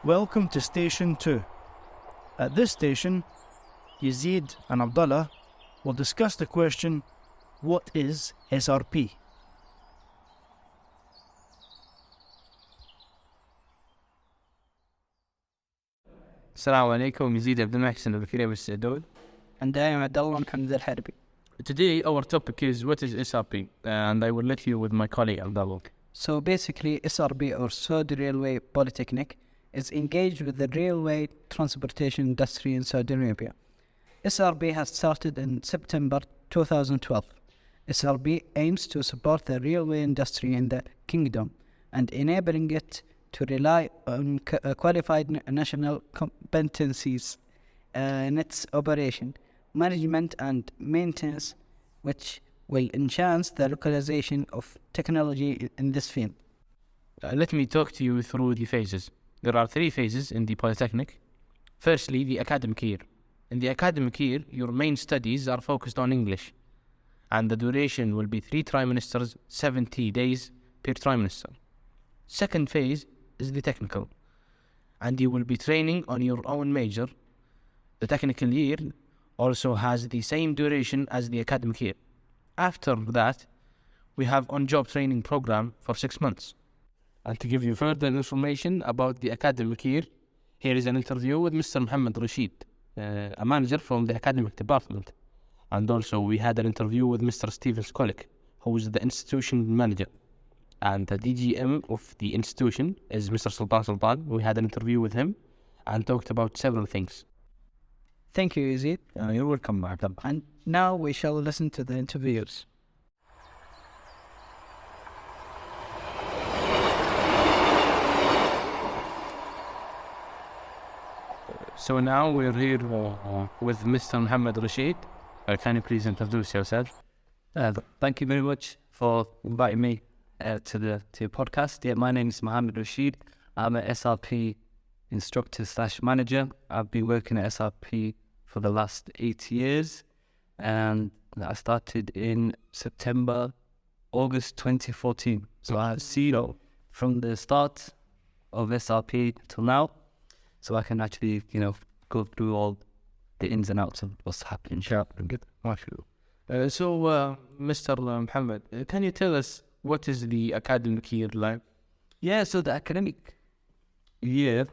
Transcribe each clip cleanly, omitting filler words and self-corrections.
Welcome to Station 2. At this station, Yazeed and Abdullah will discuss the question, what is SRP? السلام عليكم. يزيد عبد المحسن البكري بالسعدود. And I am Abdullah from the Harbi. Today our topic is what is SRP, and I will let you with my colleague Abdullah. So basically, SRP or Saudi Railway Polytechnic is engaged with the railway transportation industry in Saudi Arabia. SRP has started in September 2012. SRP aims to support the railway industry in the kingdom and enabling it to rely on qualified national competencies in its operation, management and maintenance, which will enhance the localization of technology in this field. Let me talk to you through the phases. There are 3 phases in the Polytechnic. Firstly, the academic year. In the academic year, your main studies are focused on English, and the duration will be 3 trimesters, 70 days per trimester. Second phase is the technical, and you will be training on your own major. The technical year also has the same duration as the academic year. After that, we have on-job training program for 6 months. And to give you further information about the academic year, here is an interview with Mr. Mohamed Rashid, a manager from the academic department. And also we had an interview with Mr. Skollick, who is the institution manager. And the DGM of the institution is Mr. Sultan. We had an interview with him and talked about several things. Thank you, Yazeed. You're welcome, Abdullah. And now we shall listen to the interviewers. So now we're here with Mr. Mohamed Rashid. Can you please introduce yourself? Thank you very much for inviting me to your podcast. Yeah, my name is Mohamed Rashid. I'm an SRP instructor / manager. I've been working at SRP for the last 8 years, and I started in August 2014. So I've seen from the start of SRP till now, so I can actually, go through all the ins and outs of what's happening. Sure. Good. So, Mr. Mohammed, can you tell us what is the academic year like? Yeah, so the academic year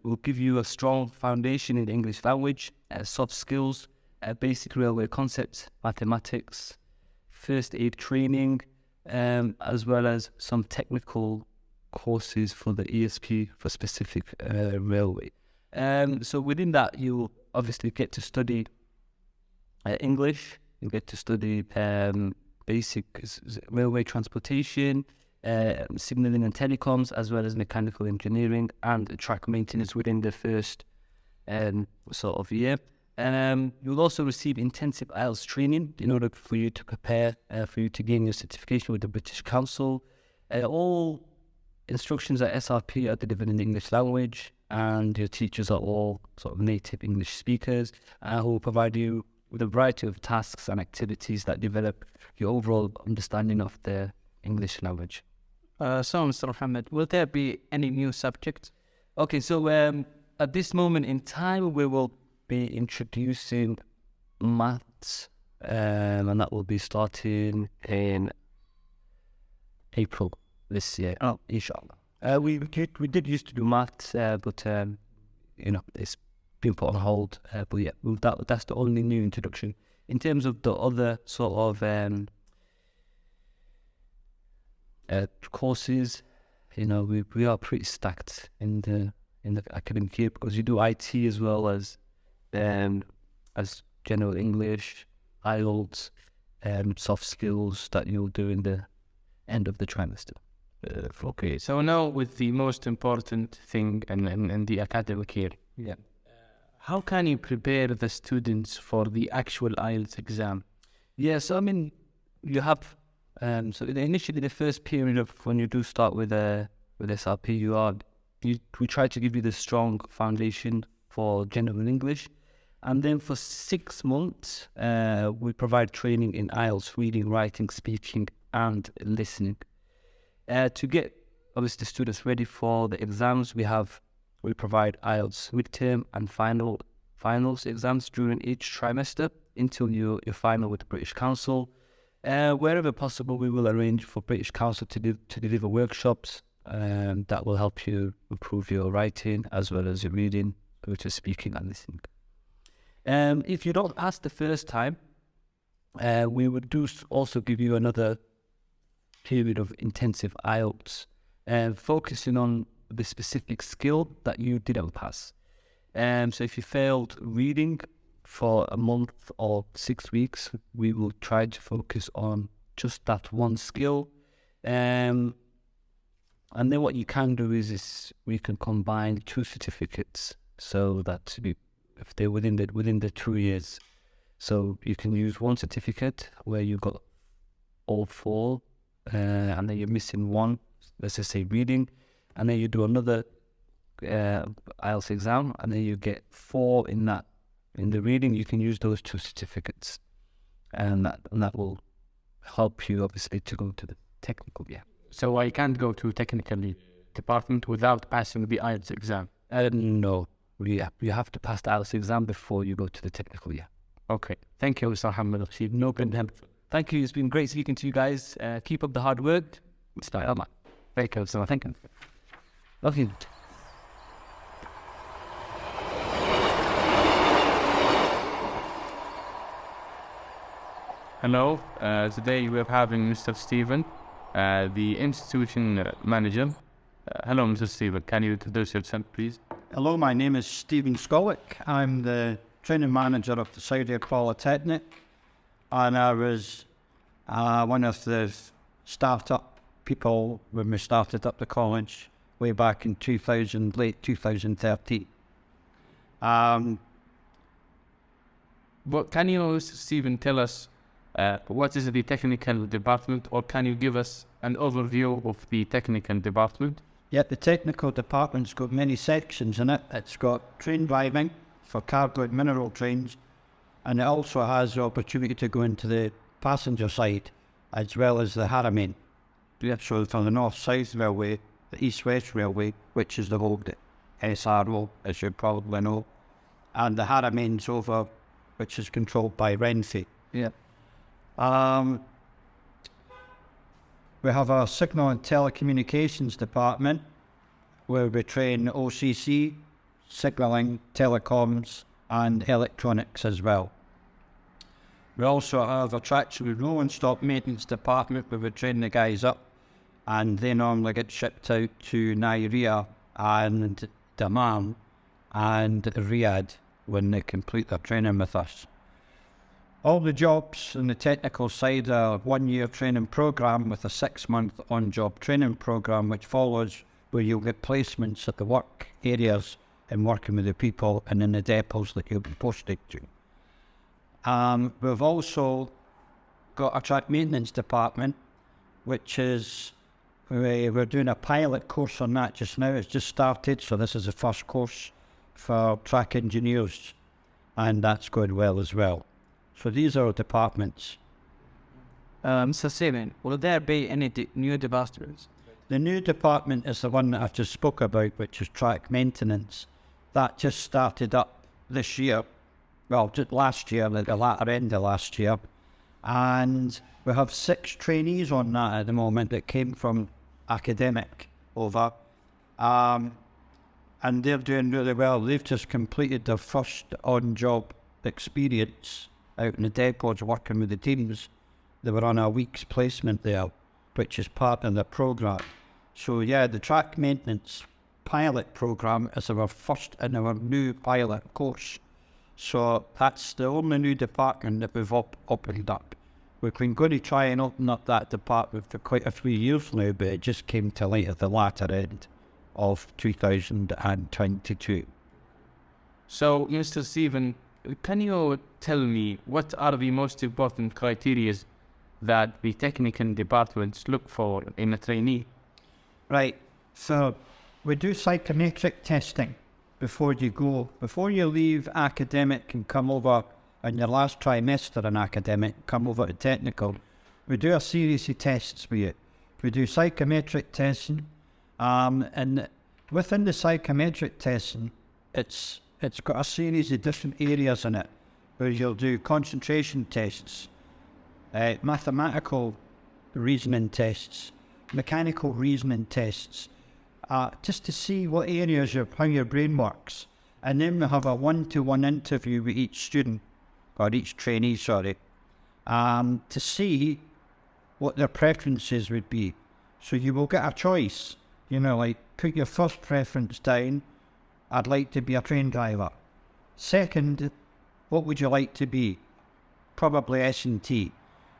will give you a strong foundation in the English language, soft skills, basic railway concepts, mathematics, first aid training, as well as some technical courses for the ESP for specific railway. So within that, you obviously get to study English, you get to study basic railway transportation, signaling and telecoms, as well as mechanical engineering and track maintenance within the first sort of year. You'll also receive intensive IELTS training in order for you to prepare for you to gain your certification with the British Council. All instructions at SRP are delivered in the English language, and your teachers are all sort of native English speakers who will provide you with a variety of tasks and activities that develop your overall understanding of the English language. So, Mr. Mohammed, will there be any new subjects? Okay, so at this moment in time, we will be introducing maths, and that will be starting in April this year. Oh, inshallah. We did used to do maths, but it's been put on hold. But yeah, that's the only new introduction. In terms of the other sort of courses, we are pretty stacked in the academic year, because you do IT as well as general English, IELTS, soft skills that you'll do in the end of the trimester. Okay, so now with the most important thing in the academic year. Yeah. How can you prepare the students for the actual IELTS exam? Yeah, so you have initially the first period of when you do start with SRP, we try to give you the strong foundation for general English, and then for 6 months we provide training in IELTS, reading, writing, speaking, and listening. To get obviously the students ready for the exams, we have We provide IELTS midterm and finals exams during each trimester until your final with the British Council. Wherever possible, we will arrange for British Council to deliver workshops that will help you improve your writing as well as your reading, which is speaking and listening. If you don't pass the first time, we would also give you another period of intensive IELTS, focusing on the specific skill that you didn't pass. So if you failed reading for a month or 6 weeks, we will try to focus on just that one skill. And then what you can do is we can combine 2 certificates so that if they're within the 2 years. So you can use one certificate where you got all 4, and then you're missing one, let's just say reading, and then you do another IELTS exam, and then you get 4 in the reading. You can use those 2 certificates, and that will help you obviously to go to the technical. Yeah. So I can't go to technical department without passing the IELTS exam? No, you have to pass the IELTS exam before you go to the technical. Yeah. Okay. Thank you, Mr. Mohamed Rashid. No problem. Thank you. It's been great speaking to you guys. Keep up the hard work. Thank you, sir. Thank you. Okay. Hello. Today we're having Mr. Stephen, the institution manager. Hello, Mr. Stephen. Can you introduce yourself, please? Hello, my name is Stephen Skollick. I'm the training manager of the Saudi Polytechnic, and I was one of the start-up people when we started up the college way back in late 2013. But can you, Mr. Stephen, tell us what is the technical department, or can you give us an overview of the technical department? Yeah, the technical department's got many sections in it. It's got train driving for cargo and mineral trains, and it also has the opportunity to go into the passenger side as well as the Harbi. So from the North-South Railway, the East-West Railway, which is the old SRO, as you probably know, and the Harbi's over, which is controlled by Renfe. Yeah. We have our Signal and Telecommunications Department, where we train OCC, signalling, telecoms, and electronics as well. We also have a traction and rolling stock maintenance department where we train the guys up, and they normally get shipped out to Nigeria and Dammam and Riyadh when they complete their training with us. All the jobs on the technical side are a 1-year training program with a 6-month on-job training program, which follows where you'll get placements at the work areas and working with the people and in the depots that you'll be posted to. We've also got a track maintenance department, which is, we're doing a pilot course on that just now. It's just started, so this is the first course for track engineers, and that's going well as well. So these are our departments. Mr. Stephen, will there be any new departments? The new department is the one that I just spoke about, which is track maintenance. That just started up this year, well, just last year, at the latter end of last year. And we have 6 trainees on that at the moment that came from academic over. And they're doing really well. They've just completed their first on-job experience out in the depots working with the teams. They were on a week's placement there, which is part of the program. So yeah, the track maintenance pilot program is our first in our new pilot course. So that's the only new department that we've opened up. We've been going to try and open up that department for quite a few years now, but it just came to light at the latter end of 2022. So, Mr. Stephen, can you tell me what are the most important criteria that the technical departments look for in a trainee? Right, so we do psychometric testing before you leave academic and come over in your last trimester in academic, come over to technical. We do a series of tests for you. We do psychometric testing, and within the psychometric testing, it's got a series of different areas in it where you'll do concentration tests, mathematical reasoning tests, mechanical reasoning tests, just to see what areas how your brain works. And then we have a one-to-one interview with each student, or each trainee, sorry, to see what their preferences would be. So you will get a choice, like put your first preference down, I'd like to be a train driver. Second, what would you like to be? Probably S&T.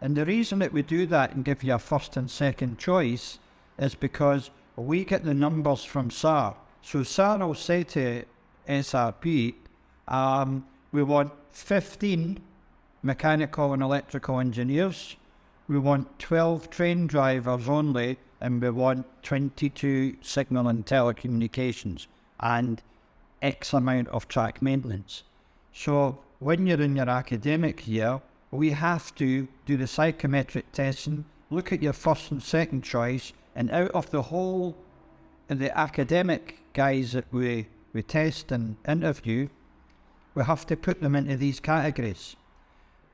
And the reason that we do that and give you a first and second choice is because we get the numbers from SAR. So SAR will say to SRP, we want 15 mechanical and electrical engineers, we want 12 train drivers only, and we want 22 signal and telecommunications and X amount of track maintenance. So when you're in your academic year, we have to do the psychometric testing, look at your first and second choice, and out of the whole of the academic guys that we test and interview, we have to put them into these categories.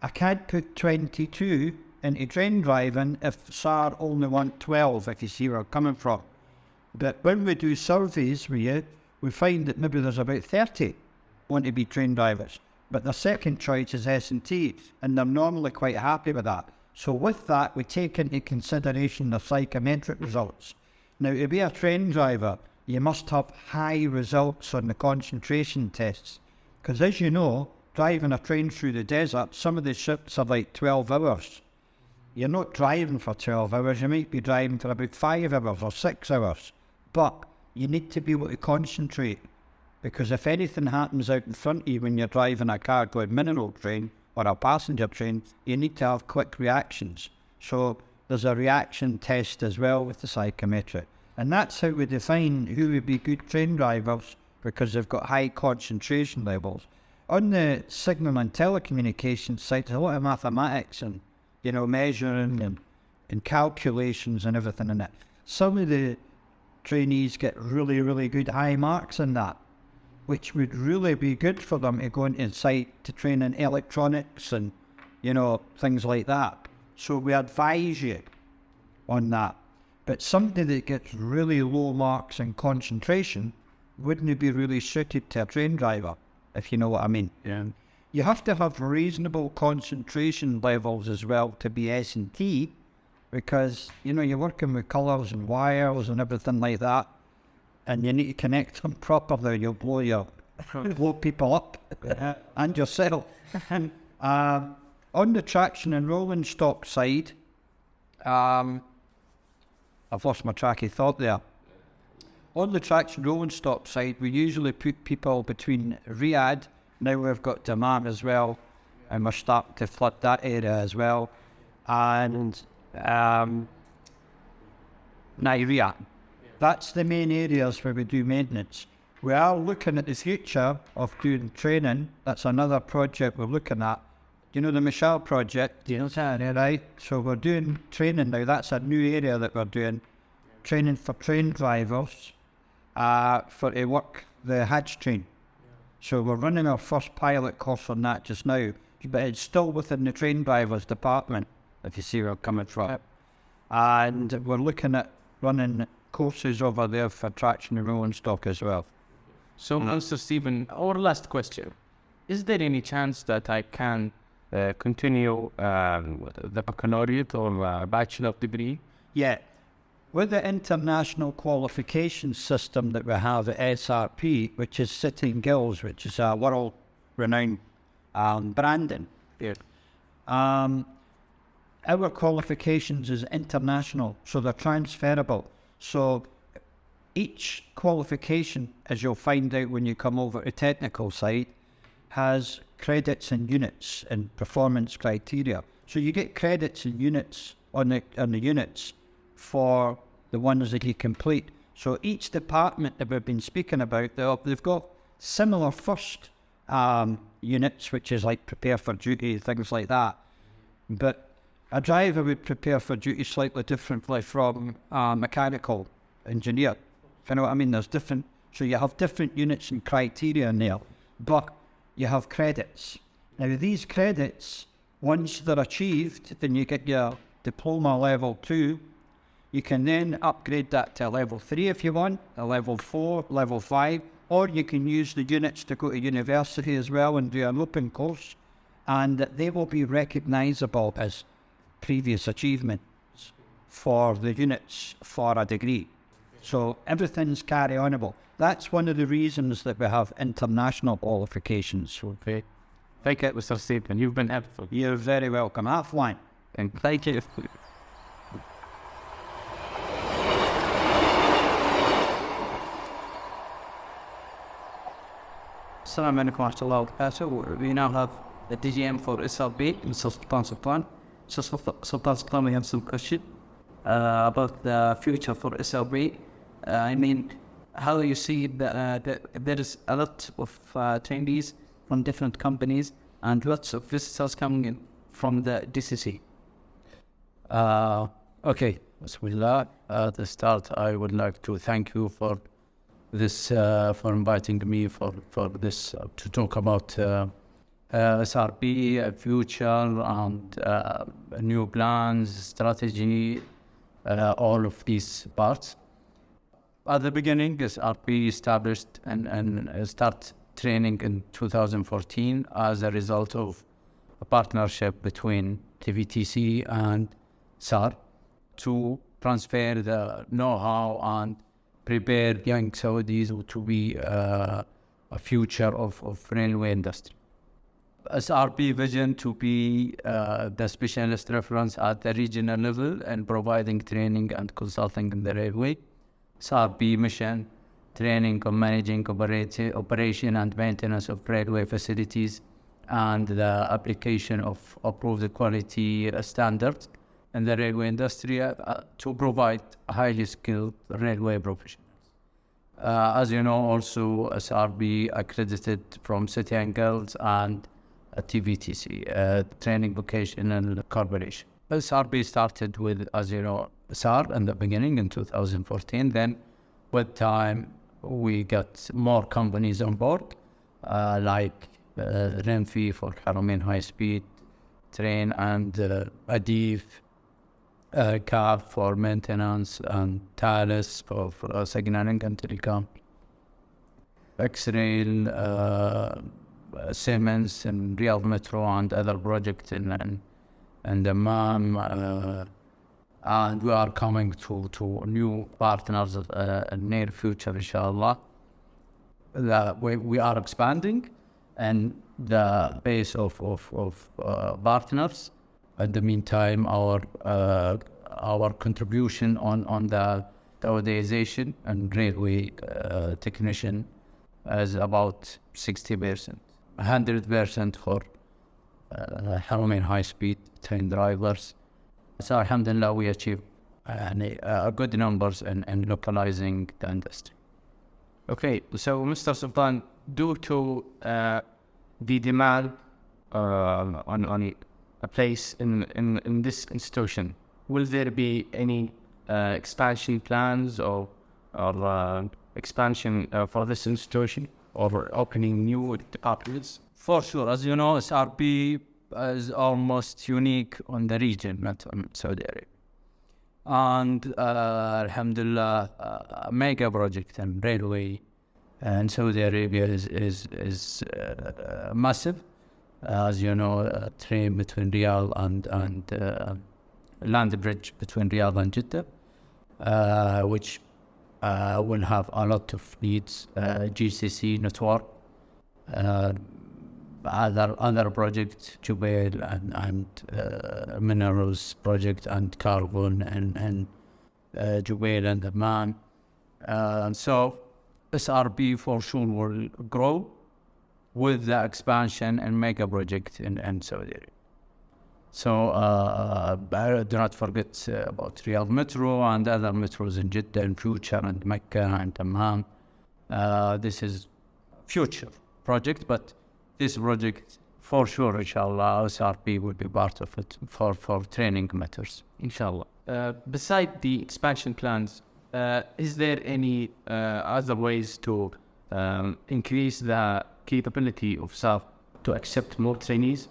I can't put 22 into train driving if SAR only want 12, if you see where I'm coming from. But when we do surveys with you, we find that maybe there's about 30 want to be train drivers. But the second choice is S&T, and they're normally quite happy with that. So with that, we take into consideration the psychometric results. Now, to be a train driver, you must have high results on the concentration tests. Because as you know, driving a train through the desert, some of the shifts are like 12 hours. You're not driving for 12 hours, you might be driving for about 5 hours or 6 hours. But you need to be able to concentrate, because if anything happens out in front of you when you're driving a cargo mineral train or a passenger train, you need to have quick reactions. So there's a reaction test as well with the psychometric. And that's how we define who would be good train drivers, because they've got high concentration levels. On the signal and telecommunications side, there's a lot of mathematics and, measuring and calculations and everything in it. Some of the trainees get really, really good high marks in that, which would really be good for them to go into site to train in electronics and, things like that. So we advise you on that. But somebody that gets really low marks in concentration wouldn't be really suited to a train driver, if you know what I mean. Yeah. You have to have reasonable concentration levels as well to be S&T, because, you're working with colours and wires and everything like that, and you need to connect them properly. You'll blow people up and yourself. On the traction and rolling stock side, I've lost my track of thought there. On the traction rolling stock side, we usually put people between Riyadh, now we've got Dammam as well, and we're starting to flood that area as well, and Riyadh. That's the main areas where we do maintenance. We are looking at the future of doing training. That's another project we're looking at. The Michelle project? Yes. Right. So we're doing training now. That's a new area that we're doing. Training for train drivers for to work the Hajj train. So we're running our first pilot course on that just now. But it's still within the train drivers department, if you see where I'm coming from. Yep. And we're looking at running courses over there for traction and rolling stock as well. So, Mr. Stephen, our last question. Is there any chance that I can continue the baccalaureate or bachelor degree? Yeah. With the international qualification system that we have at SRP, which is Sitting Gills, which is a world-renowned branding. Yeah. Our qualifications is international, so they're transferable. So each qualification, as you'll find out when you come over to technical side, has credits and units and performance criteria. So you get credits and units on the units for the ones that you complete. So each department that we've been speaking about, they've got similar first units, which is like prepare for duty, things like that. But a driver would prepare for duty slightly differently from a mechanical engineer. You know what I mean? There's different, so you have different units and criteria in there, but you have credits. Now these credits, once they're achieved, then you get your diploma level 2. You can then upgrade that to a level 3 if you want, a level 4, level 5, or you can use the units to go to university as well and do an open course, and they will be recognisable as previous achievements for the units for a degree. So everything's carry-onable. That's one of the reasons that we have international qualifications. Okay. Thank you, Mr. Stephen. You've been helpful. You're very welcome. Have one. And thank you. Assalamu alaikum wa rahmatullahi wa barakatuh. We now have the DGM for SRP, Mr. Sultan. So Sultan, we have some question about the future for SRP. I mean, how do you see that there is a lot of trainees from different companies and lots of visitors coming in from the DCC? Okay, Bismillah. At the start, I would like to thank you for this, for inviting me for this to talk about SRP, future, and new plans, strategy, all of these parts. At the beginning, SRP established and start training in 2014 as a result of a partnership between TVTC and SAR to transfer the know-how and prepare young Saudis to be a future of railway industry. SRP vision to be the specialist reference at the regional level and providing training and consulting in the railway. SRP mission, training on managing operation and maintenance of railway facilities and the application of approved quality standards in the railway industry to provide highly skilled railway professionals. As you know, also SRP accredited from City and Guilds and TVTC, Training Vocational Corporation. SRP started with, as you know, SAR in the beginning in 2014. Then with time, we got more companies on board, like Renfi for Haramain High Speed Train and Adif, CAF for maintenance, and Thales for signaling and telecom, X-Rail, Siemens and Riyadh Metro and other projects in the MAM, and we are coming to new partners in near future, inshallah. We are expanding and the base of partners. In the meantime, our contribution on the Saudization and railway technician is about 60%, 100% for Haramain high speed train drivers. So alhamdulillah, we achieved good numbers in localizing the industry. Okay, so Mr. Sultan, due to the demand on a place in this institution, will there be any expansion plans or expansion for this institution or opening new departments? For sure, as you know, SRP is almost unique on the region, not on Saudi Arabia. And alhamdulillah, a mega project and railway in Saudi Arabia is massive. As you know, a train between Riyadh and land bridge between Riyadh and Jeddah, which will have a lot of needs, GCC network, other projects, Jubail and minerals project and carbon and Jubail and Amman. So SRP for sure will grow with the expansion and mega project in Saudi Arabia. So do not forget about Riyadh Metro and other metros in Jeddah and future and Mecca and Amman. This is future project, but this project for sure, inshallah, SRP will be part of it for training matters, inshallah. Beside the expansion plans, Is there any other ways to increase the capability of SAP to accept more trainees?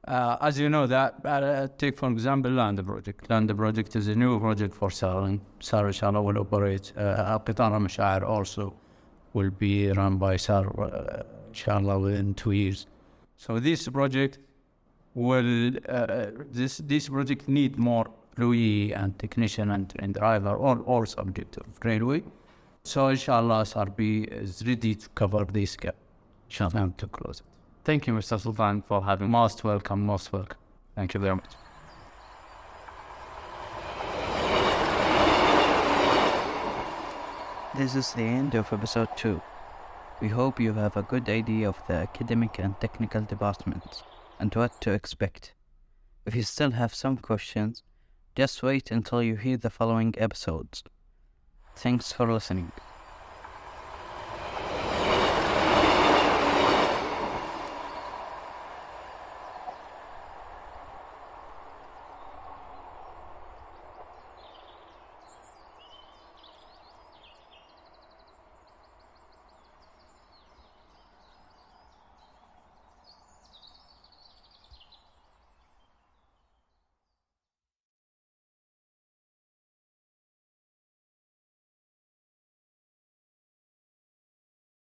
As you know, that take for example land project. Land project is a new project for SAR, and SAR inshallah will operate. Qitara Mashair also will be run by SAR inshallah within 2 years. So this project will this project need more employee and technician and driver, all subject of railway. So inshallah SRP is ready to cover this gap. Inshallah to close it. Thank you, Mr. Sultan, for having me. Most welcome. Thank you very much. This is the end of episode 2. We hope you have a good idea of the academic and technical departments and what to expect. If you still have some questions, just wait until you hear the following episodes. Thanks for listening.